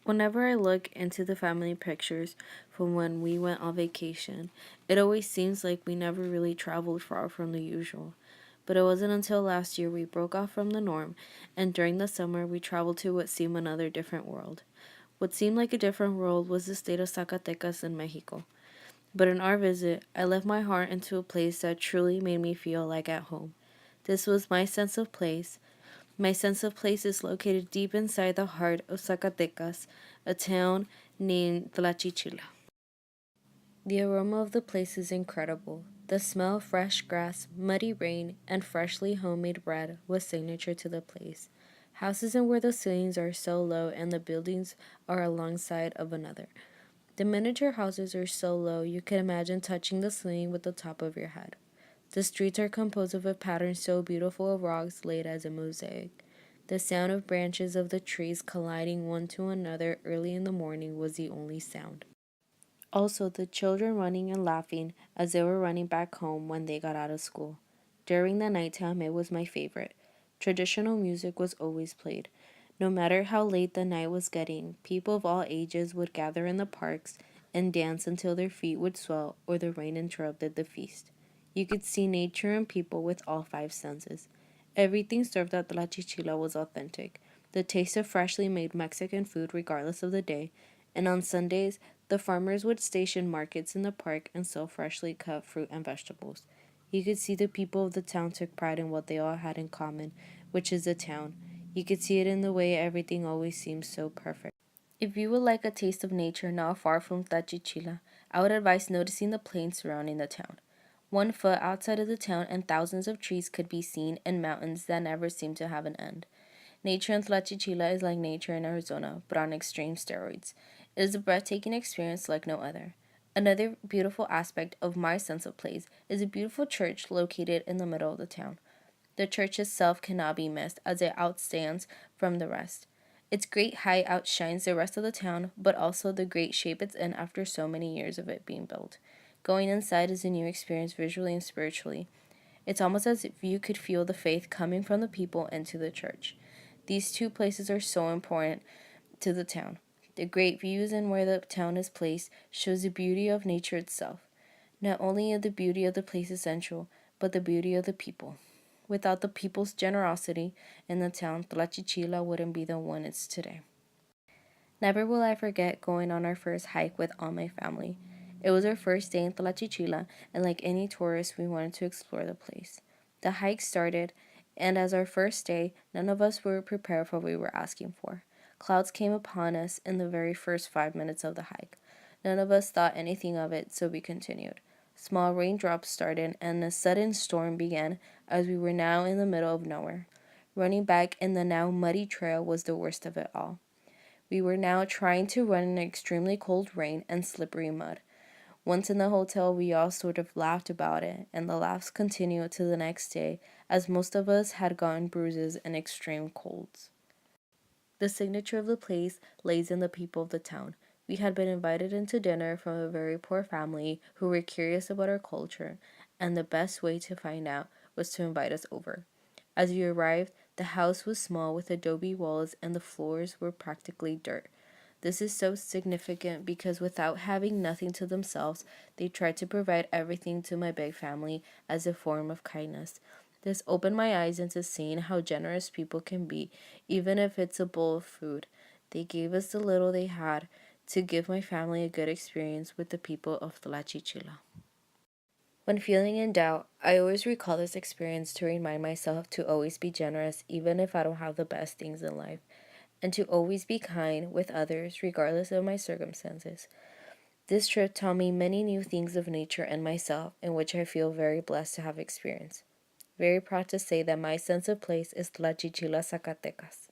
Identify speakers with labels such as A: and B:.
A: Whenever I look into the family pictures from when we went on vacation, it always seems like we never really traveled far from the usual. But it wasn't until last year we broke off from the norm, and during the summer we traveled to what seemed another different world. What seemed like a different world was the state of Zacatecas in Mexico. But in our visit, I left my heart into a place that truly made me feel like at home. This was my sense of place. My sense of place is located deep inside the heart of Zacatecas, a town named Tlachichila. The aroma of the place is incredible. The smell of fresh grass, muddy rain, and freshly homemade bread was signature to the place. Houses in where the ceilings are so low and the buildings are alongside of another. The miniature houses are so low you can imagine touching the ceiling with the top of your head. The streets are composed of a pattern so beautiful of rocks laid as a mosaic. The sound of branches of the trees colliding one to another early in the morning was the only sound. Also, the children running and laughing as they were running back home when they got out of school. During the nighttime, it was my favorite. Traditional music was always played. No matter how late the night was getting, people of all ages would gather in the parks and dance until their feet would swell or the rain interrupted the feast. You could see nature and people with all five senses. Everything served at La Chichila was authentic. The taste of freshly made Mexican food, regardless of the day, and on Sundays, the farmers would station markets in the park and sell freshly cut fruit and vegetables. You could see the people of the town took pride in what they all had in common, which is the town. You could see it in the way everything always seems so perfect. If you would like a taste of nature not far from Tlachichila, I would advise noticing the plains surrounding the town. 1 foot outside of the town and thousands of trees could be seen and mountains that never seem to have an end. Nature in Tlachichila is like nature in Arizona, but on extreme steroids. It is a breathtaking experience like no other. Another beautiful aspect of my sense of place is a beautiful church located in the middle of the town. The church itself cannot be missed as it outstands from the rest. Its great height outshines the rest of the town, but also the great shape it's in after so many years of it being built. Going inside is a new experience visually and spiritually. It's almost as if you could feel the faith coming from the people into the church. These two places are so important to the town. The great views and where the town is placed shows the beauty of nature itself. Not only is the beauty of the place essential, but the beauty of the people. Without the people's generosity in the town, Tlachichila wouldn't be the one it's today. Never will I forget going on our first hike with all my family. It was our first day in Tlachichila, and like any tourist, we wanted to explore the place. The hike started, and as our first day, none of us were prepared for what we were asking for. Clouds came upon us in the very first 5 minutes of the hike. None of us thought anything of it, so we continued. Small raindrops started, and a sudden storm began as we were now in the middle of nowhere. Running back in the now muddy trail was the worst of it all. We were now trying to run in extremely cold rain and slippery mud. Once in the hotel, we all sort of laughed about it, and the laughs continued to the next day, as most of us had gotten bruises and extreme colds. The signature of the place lays in the people of the town. We had been invited into dinner from a very poor family who were curious about our culture, and the best way to find out was to invite us over. As we arrived, the house was small with adobe walls and the floors were practically dirt. This is so significant because without having nothing to themselves, they tried to provide everything to my big family as a form of kindness. This opened my eyes into seeing how generous people can be, even if it's a bowl of food. They gave us the little they had to give my family a good experience with the people of Tlachichila. When feeling in doubt, I always recall this experience to remind myself to always be generous even if I don't have the best things in life, and to always be kind with others regardless of my circumstances. This trip taught me many new things of nature and myself in which I feel very blessed to have experienced. Very proud to say that my sense of place is Tlachichila, Zacatecas.